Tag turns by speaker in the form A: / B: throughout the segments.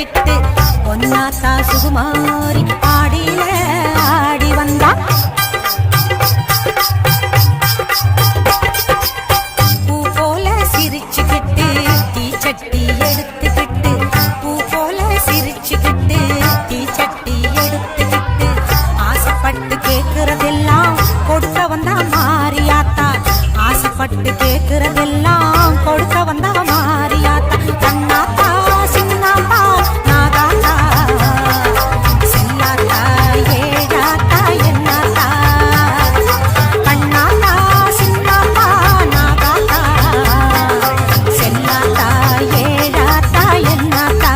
A: கட்டிக்கிட்டு பொன்னாத்தா சுகுமாரி ஆடியில ஆடி வந்தா பூ போல சிரிச்சுக்கிட்டு தீச்சட்டி எடுத்துக்கிட்டு பூ போல சிரிச்சுக்கிட்டு தீச்சட்டி எடுத்துக்கிட்டு ஆசைப்பட்டு கேட்கறதெல்லாம் கொடுக்க வந்தா மாரியாத்தா ஆசைப்பட்டு கேட்கறதெல்லாம் கொடுக்க வந்தா மாரியாத்தா கண்ணாத்தா சின்னாத்தா நாகாத்தா செல்லாத்தா ஏழாத்தா என்னாத்தா கண்ணாத்தா சின்னாத்தா நாகாத்தா செல்லாத்தா ஏழாத்தா என்னாத்தா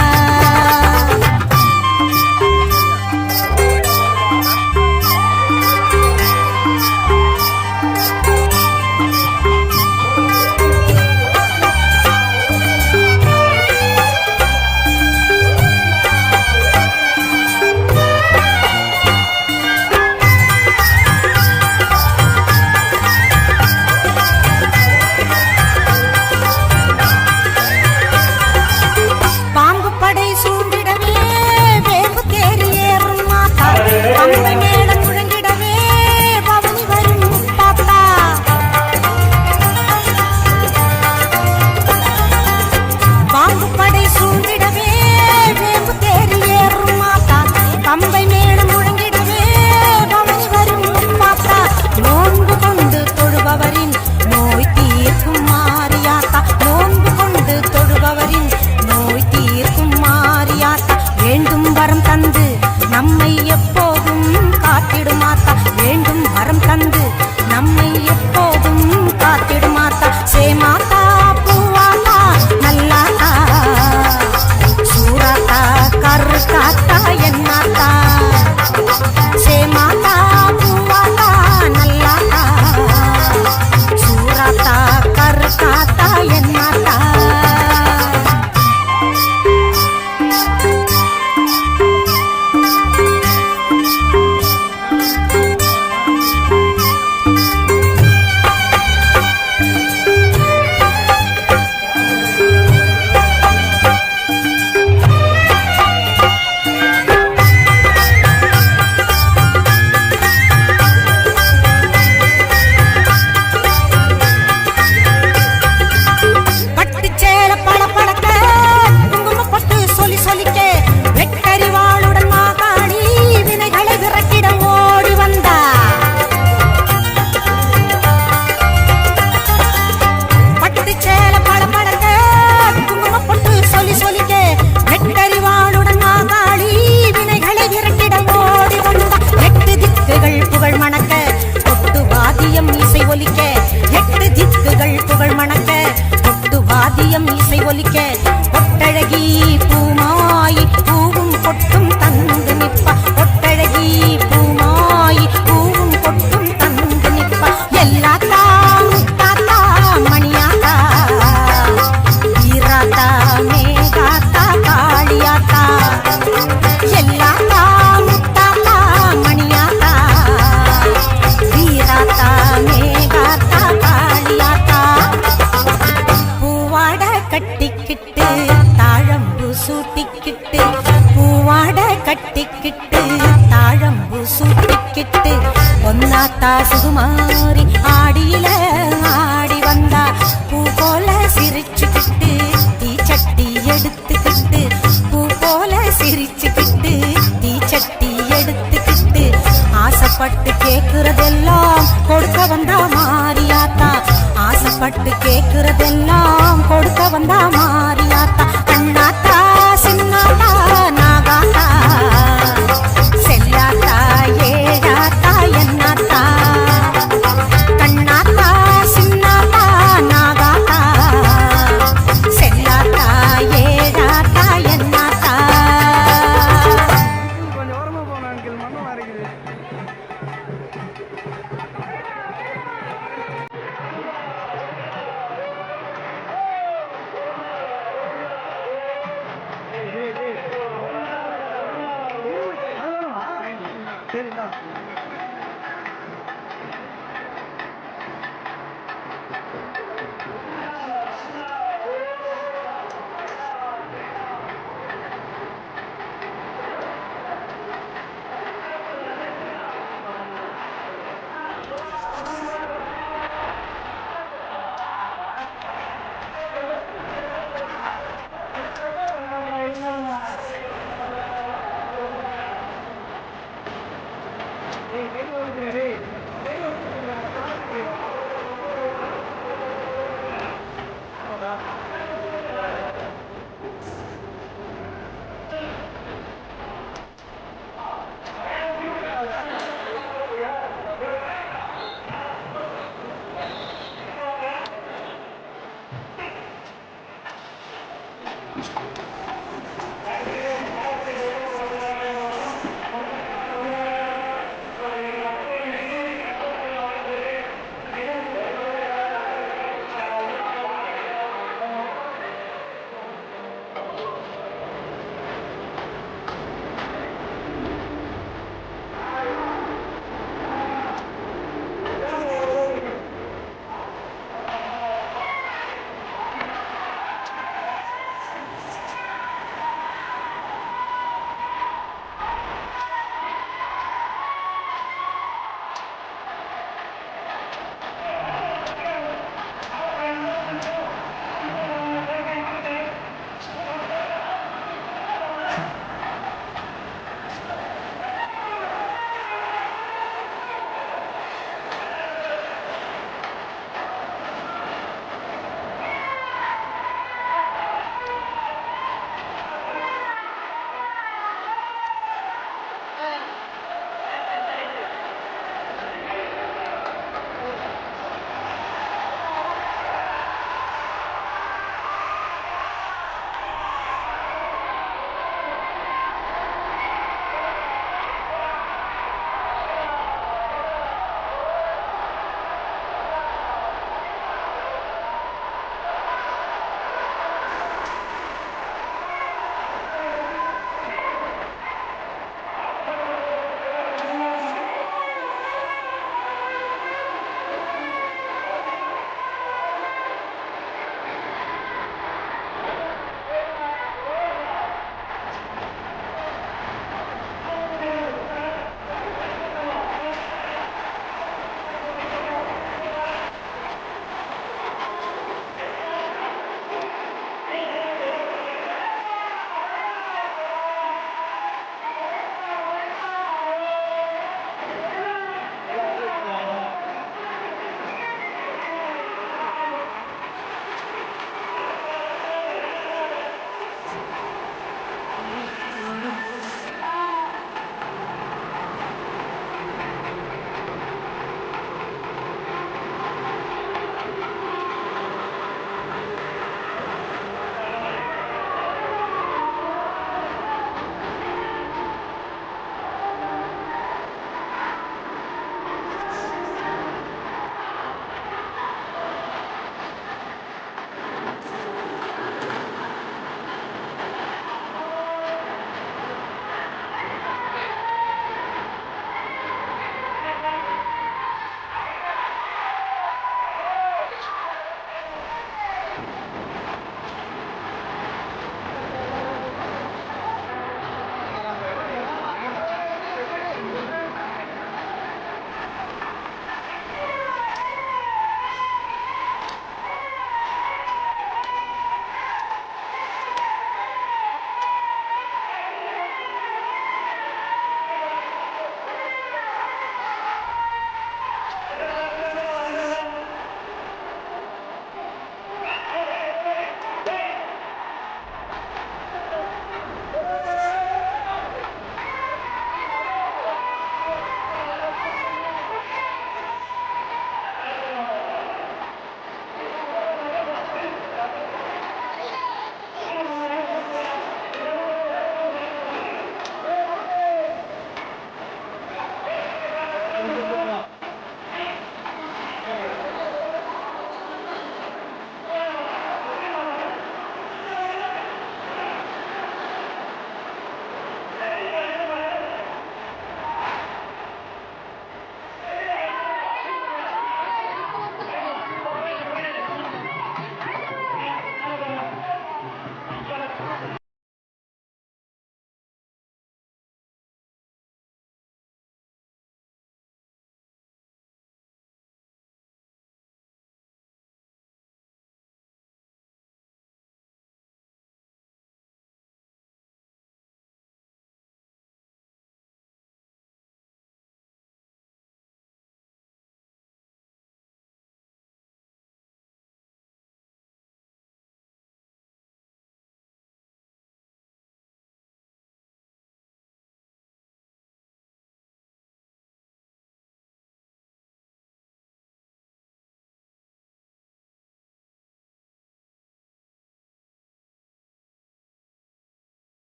A: நம்மை எப்போதும் காத்திடுமாத்தா வேண்டும் வரம் தந்து நம்மை எப்போதும் காத்திடுமாத்தா சேமாத்தா பூவாத்தா நல்லாத்தா சூராத்தா கருத்தாத்தா என்னாத்தா சேமாத்தா பூவாத்தா நல்லாத்தா சூராத்தா கருத்தாத்தா என்னாத்தா ஒட்டழகி பூமாயி பூவும் பொட்டும் தந்து நிப்பா ஒட்டழகி பூமாயி பூவும் பொட்டும் தந்து நிப்பா எல்லாத்தா முத்தாத்தா மணியாத்தா ஈராத்தா மேகாத்தா காளியாத்தா எல்லாத்தா முத்தாத்தா மணியாத்தா ஈராத்தா மேகாத்தா காளியாத்தா பூவாட கட்டிக்கிட்டு தாழம்பு சூட்டிக்கிட்டு பூவாட கட்டிக்கிட்டு தாழம்பு சூட்டிக்கிட்டு பொன்னாத்தா சுகுமாரி ஆடியில ஆடி வந்தா பூ போல சிரிச்சுக்கிட்டு தீச்சட்டி எடுத்துக்கிட்டு பூ போல சிரிச்சுக்கிட்டு தீச்சட்டி எடுத்துக்கிட்டு ஆசைப்பட்டு கேட்கறதெல்லாம் கொடுக்க வந்தா மாரியாத்தா ஆசைப்பட்டு கேட்கறதெல்லாம் கொடுக்க வந்தா மாரியாத்தா கண்ணாத்தா சின்னாத்தா நாகாத்தா செல்லாத்தா ஏழாத்தா என்னாத்தா கண்ணாத்தா சின்னாத்தா நாகாத்தா செல்லாத்தா ஏழாத்தா என்னாத்தா
B: கொஞ்சம் ஓரமா போன அங்கிள் மண்ணமா இருக்குது சரிண்ணா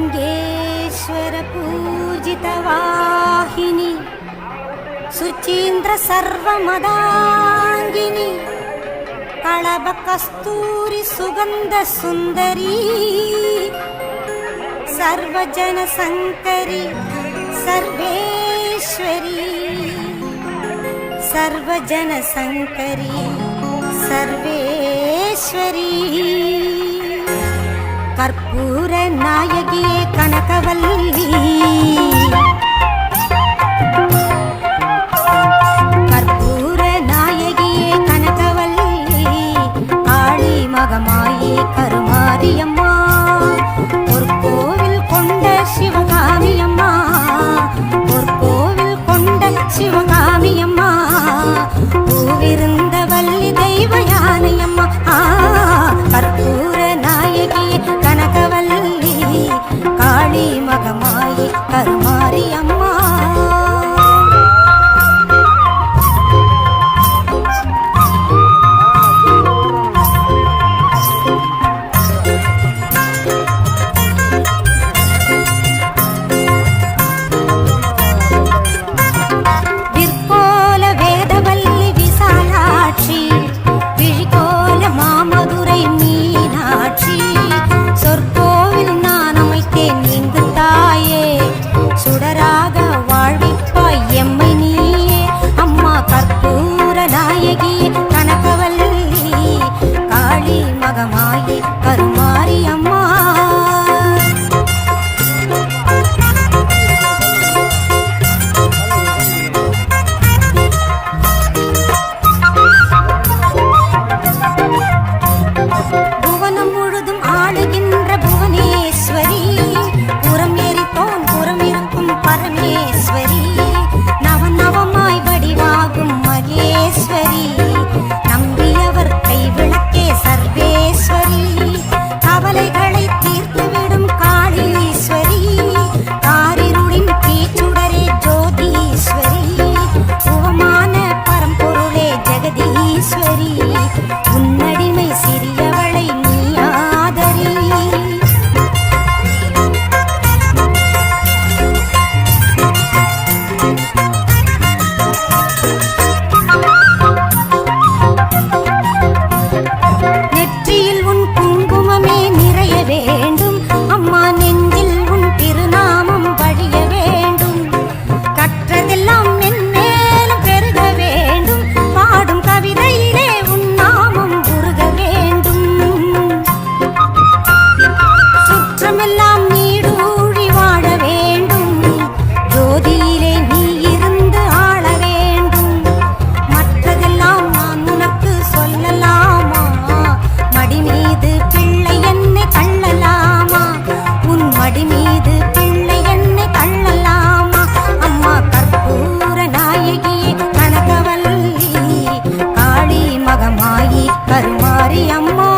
A: ಲಿಂಗೇಶ್ವರ ಪೂಜಿತ ವಾಹಿನಿ ಸುಚೀಂದ್ರ ಸರ್ವಮದಾಂಗಿನಿ ಕಳಬ ಕಸ್ತೂರಿ ಸುಗಂಧ ಸುಂದರಿ ಸರ್ವಜನ ಸಂಕರಿ ಸರ್ವೇಶ್ವರಿ ಸರ್ವಜನ ಸಂಕರಿ ಸರ್ವೇಶ್ವರಿ ಕರ್ಪೂರ ನಾಯಕಿಯೇ ಕನಕವಲ್ಲಿ ಕರ್ಪೂರ ನಾಯಕಿಯೇ ಕನಕವಲ್ಲಿ ಕಾಳಿ மகமாயி கருமாரியம்மா ஒரு கோவில் கொண்ட சிவகாமியம்மா ஒரு கோவில் கொண்ட சிவகாமியம்மா பூவிருந்த வள்ளி தெய்வ யானையம்மா கற்பூர நாயகி கனகவல்லி காளி மகமாயி கருமாரியம்மா மகமாயி கருமாரியம்மா புவனம் முழுதும் ஆளுகின்ற புவனேஸ்வரி புறம் எரித்தோன் புறம் இருக்கும் பரமேஸ்வரி நவநவமாய் வடிவாகும் மகேஸ்வரி நம்பியவர் கைவிளக்கே சர்வேஸ்வரி கவலைகளை தீர்த்துவிடும் காளீஸ்வரி காரிருளின் தீச்சுடரே ஜோதீஸ்வரி உவமான பரம்பொருளே ஜெகதீஸ்வரி உன்னடிமை சிறியவளை நீ ஆதரி நெற்றியில் உன் குங்குமமே நிறைய வேண்டும் அம்மா நெஞ்சில் உன் திருநாமம் வழிய வேண்டும் கற்றதெல்லாம் மென்மேலும் பெருக வேண்டும் பாடும் கவிதையிலே உன் நாமம் உருக வேண்டும் சுற்றமெல்லாம் நீடூழி வாழ வேண்டும் ஜோதியிலே நீ இருந்து ஆள வேண்டும் மற்றதெல்லாம் நான் உனக்கு சொல்லலாமா மடி மீது பிள்ளை என்னை தள்ளலாமா உன் மடி மீது பிள்ளை என்னை தள்ளலாமா அம்மா கற்பூர நாயகியே கனகவல்லி காளி மகமாயி கருமாரி அம்மா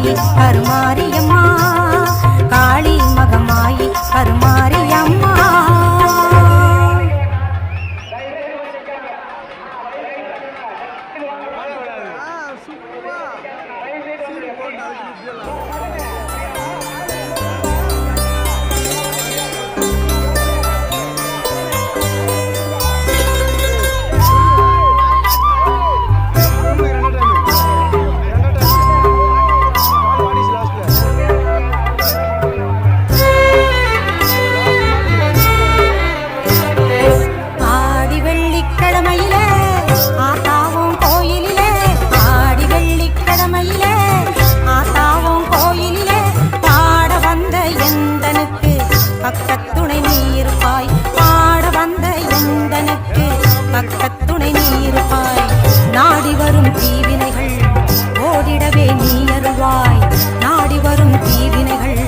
A: மகமாயி கருமாரியம்மா, காளி மகமாயி கருமாரியம்மா. பக்கத்துணை நீருப்பாய், பாட வந்த எந்தனுக்கு பக்கத்துணை நீருப்பாய். நாடி வரும் தீவினைகள் ஓடிடவே நீ அருள்வாய், நாடி வரும் தீவினைகள்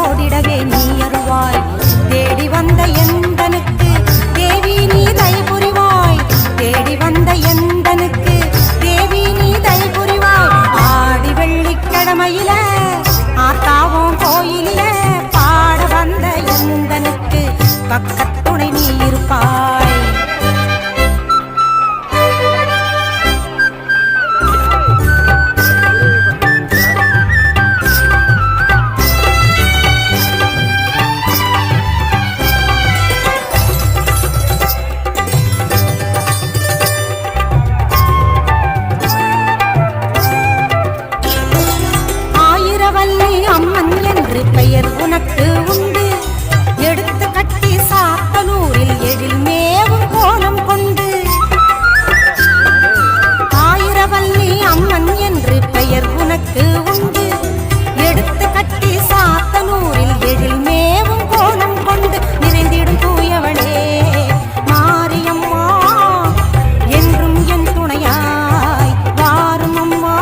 A: ஓடிடவே நீ அருள்வாய். தேடி வந்த எந்தனுக்கு தேவி நீ தயை புரிவாய், தேடி வந்த எந்தனுக்கு தேவி நீ தயை புரிவாய். ஆடி வெள்ளிக்கிழமையில ஆத்தாவும் கோயிலில பாட வந்த எந்தனுக்கு பக்கத்துணை நீ இருப்பாய். ஆயிரவல்லி அம்மன் என்று பெயர் உனக்கு உண்டு, எடுத்து கட்டி சாத்தனூரில் எழில் மேவும் கோலம் கொண்டு. ஆயிரவல்லி அம்மன் என்று பெயர் உனக்கு உண்டு, எடுத்து கட்டி சாத்தனூரில் எழில் மேவும் கோலம் கொண்டு. நிறைந்திடும் தூயவளே மாரியம்மா, என்றும் என் துணையாய் வாரும் அம்மா.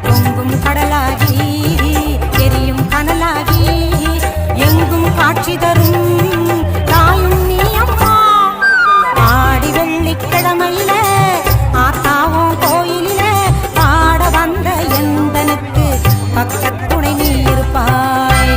A: பொங்கும் கடலாகி எரியும் கனலாகி எங்கும் காட்சி தரும் தாயும் நீ அம்மா. ஆடி வெள்ளிக்கிழமையில ஆத்தாவும் கோயிலில பாட வந்த எந்தனுக்கு பக்கத்துணை நீ இருப்பாய்.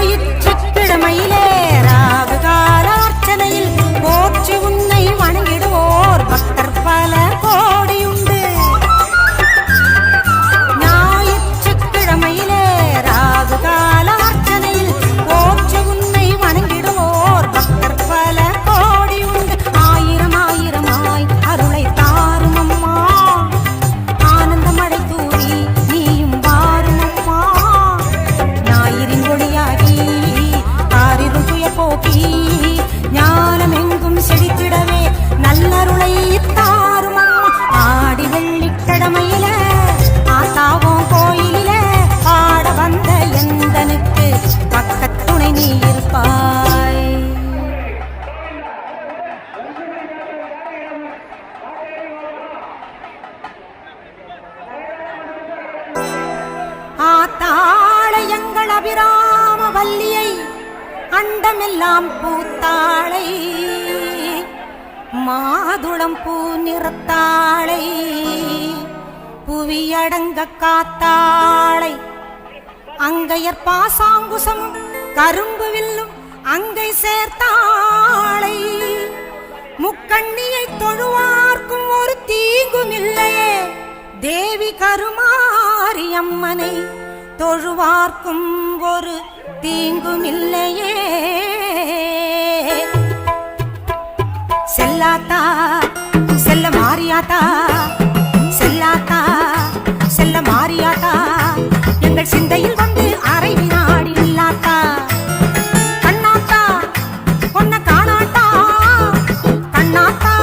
A: ஞாயிற்றுக்கிழமையிலே ராகு கால அர்ச்சனையில் போற்றி உன்னை வணங்கிடுவோர் பக்தர் பல கோடியுண்டு. ஞாயிற்றுக்கிழமையிலே ராகு கால அர்ச்சனையில் போற்றி உன்னை வணங்கிடுவோர் பக்தர் பல கோடியுண்டு. ஆயிரம் ஆயிரமாய் அருளை தாரும் அம்மா, ஆனந்த மழை தூவி நீயும் வாரும் அம்மா. ஞாயிறின் ஒளியாகி ஆரிரும் துய போக்கி ஞானம் எங்கும் செழித்திடவே நல்லருளை தாரும் அம்மா. ஆடி வெள்ளிக்கிழமையில ஆத்தாவும் கோயிலில பாட வந்த எந்தனுக்கு பக்கத்துணை நீ இருப்பாய். ஆத்தாளை எங்கள் அபிராம வல்லியை அண்டமெல்லாம் பூத்தாளை, மாதுளம் பூ நிறத்தாளை, புவியடங்க காத்தாளை. அங்கையர் பாசாங்குசம் கரும்பு வில்லும் அங்கை சேர்த்தாளை. முக்கண்ணியை தொழுவார்க்கும் ஒரு தீங்கும் இல்லையே, தேவி கருமாரியம்மனை தொழுவார்க்கும் ஒரு தீங்கும் இல்லையே. செல்லாத்தா செல்ல மாரியாத்தா, செல்லாத்தா செல்ல மாரியாத்தா, எங்கள் சிந்தையில் வந்து அரை வினாடி இல்லாத்தா. கண்ணாத்தா பொன்ன காணாட்டா, கண்ணாத்தா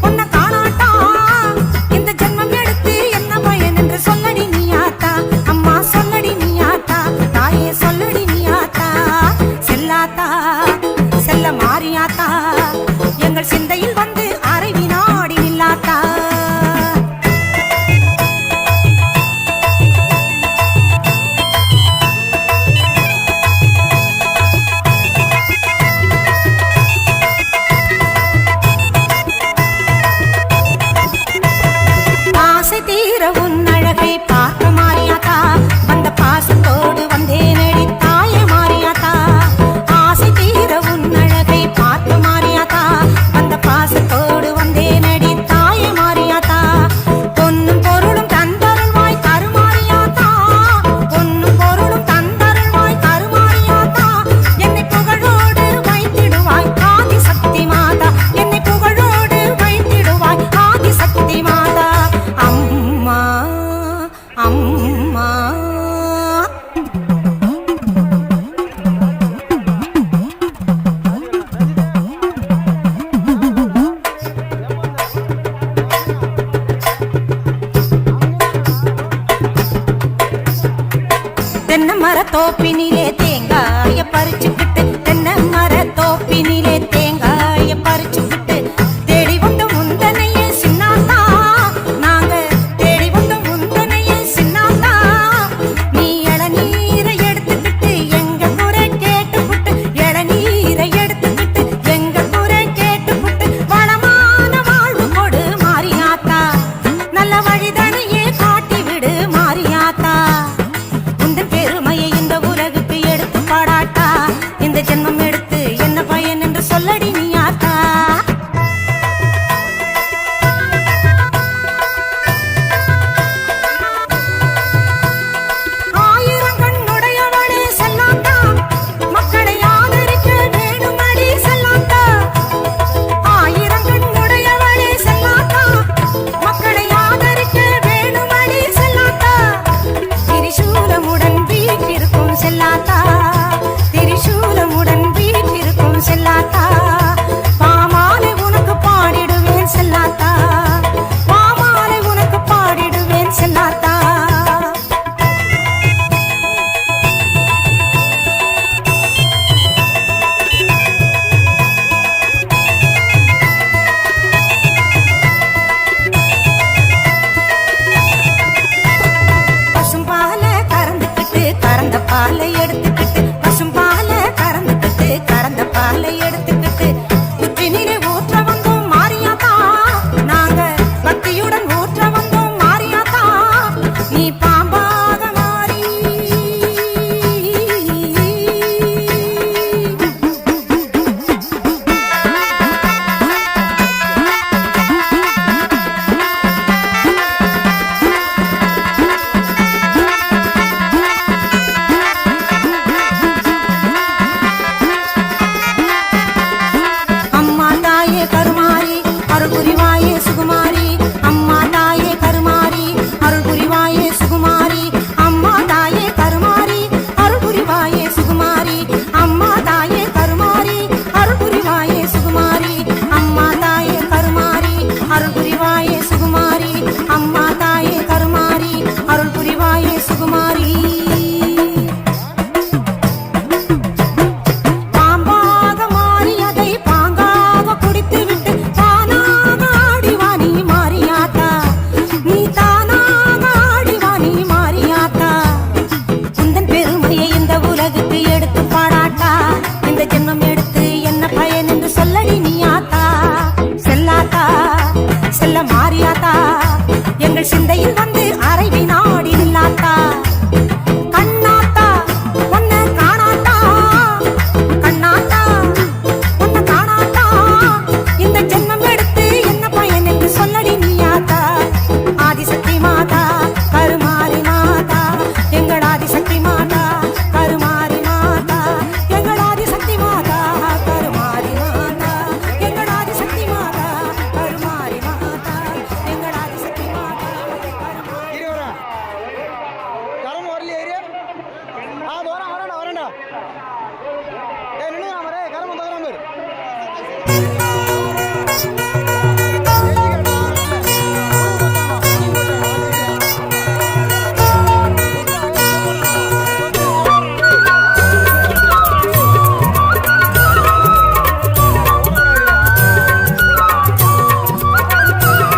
A: பொன்ன காணாட்டா, இந்த ஜென்மம் எடுத்து என்ன பயன் என்று சொல்லடி நீயாத்தா. அம்மா சொல்லடி நீயாத்தா, தாயே சொல்லடி நீயாத்தா. செல்லாத்தா செல்ல மாரியாத்தா, எங்கள் எங்கள் சிந்தையில் வந்து அரை வினாடி நில்லாத்தா. ஆசை தீர உன் அழகை பார்க்க மாறியாத்தா, அந்த பாசத்தோடு வந்தேனடி தாயே மாறியாத்தா. ஆசை தீர உன் அழகை பார்க்க மாறியாத்தா, அந்த பாசத்தோடு வந்தேனடி தாயே மாறியாத்தா. பொன்னும் பொருளும் தந்தருள்வாய் கருமாறியாத்தா, பொன்னும் பொருளும் தந்தருள்வாய் கருமாறியாத்தா. என்னை புகழோடு வைத்திடுவாய் ஆதிசக்தி மாதா, என்னை புகழோடு வைத்திடுவாய் ஆதிசக்தி மாதா. அம்மா அம்மா தென்னை மர தோப்பினிலே தேங்காய பறிச்சுக்கிட்டு, தென்னை மர தோப்பினிலே தேங்காய பறிச்சுக்கிட்டு தேடி வந்த முந்தனையே சின்னாத்தா, நாங்க தேடி வந்த முந்தனையே சின்னாத்தா. நீ இளநீரை எடுத்துக்கிட்டு எங்க குறை கேட்டுக்கிட்டு, இளநீரை எடுத்துக்கிட்டு எங்க குறை கேட்டுக்கிட்டு வளமான வாழ்வு கொடு மாறியாத்தா, நல்ல வழிதனையே காட்டி விடு மாறியாத்தா. உந்தன் பெருமையை இந்த உலகுக்கு எடுத்து பாடாட்டா, இந்த ஜென்மம் எடுத்து என்ன பயன் என்று சொல்லடி நீயாத்தா. ஆயிரம் கண்ணுடையவளே செல்லாத்தா, மக்களை ஆதரிக்க வேணுமடி செல்லாத்தா. ஆயிரம் கண்ணுடையவளே செல்லாத்தா, மக்களை ஆதரிக்க வேணுமடி செல்லாத்தா. திரிசூலமுடன் வீட்டிற்கும் செல்லாத்தா, திரிசூலமுடன் வீட்டிற்கும் செல்லாத்தா. பாமாலை உனக்கு பாடிடுவேன் செல்லாத்தா, பாமாலை உனக்கு பாடிடுவேன் செல்லாத்தா. பசும்பால கறந்துக்கிட்டு கறந்த பாலை எடுத்துக்கிட்டு, பசும்பால கறந்துக்கிட்டு கறந்த பாலை எடுத்துக்கிட்டு புற்றினிலே ஊற்ற வந்தோம் மாறியாத்தா, நாங்க பக்தியுடன் ஊற்ற வந்தோம் மாறியாத்தா. நீ பாம்பாக மாறி அம்மா தாயே கருமாரி அருள் புரிவாயே சுகுமாரி, அம்மா தாயே கருமாரி அருள் புரிவாயே சுகுமாரி, அம்மா தாயே கருமாரி அருள் புரிவாயே சுகுமாரி, அம்மா தாயே கருமாரி அருள் புரிவாயே சுகுமாரி, அம்மா தாயே கருமாரி அருள் புரிவாயே சுகுமாரி, அம்மா தாயே கருமாரி அருள் புரிவாயே சுகுமாரி. பாம்பாக மாறி அதை பாங்காக குடித்து விட்டு தானாக ஆடிவா நீ மாறியாத்தா, நீ தானாக ஆடிவா நீ மாறியாத்தா. உந்தன் பெருமையை இந்த உலகுக்கு எடுத்து பாடாட்டா, இந்த ஜென்மம் எடுத்து என்ன பயன் என்று சொல்லடி நீயாத்தா. செல்லாத்தா செல்ல மாறியாத்தா, எங்கள் சிந்தையில் வந்து அரை வினாடி நில்லாத்தா. கண்ணாத்தா உன்னை காணாத்தா, கண்ணாத்தா உன்னை காணாத்தா, இந்த ஜென்மம் எடுத்து என்ன பயன் என்று சொல்லடி நீயாத்தா. ஆதிசக்தி மாதா கருமாரி மாதா, எங்கள் ஆதிசக்தி மாதா கருமாரி மாதா, எங்கள் ஆதிசக்தி மாதா கருமாரி மாதா, எங்கள் ஆதிசக்தி மாதா கருமாரி மாதா, எங்கள் ஆதிசக்தி மாதா.
C: வரண்டா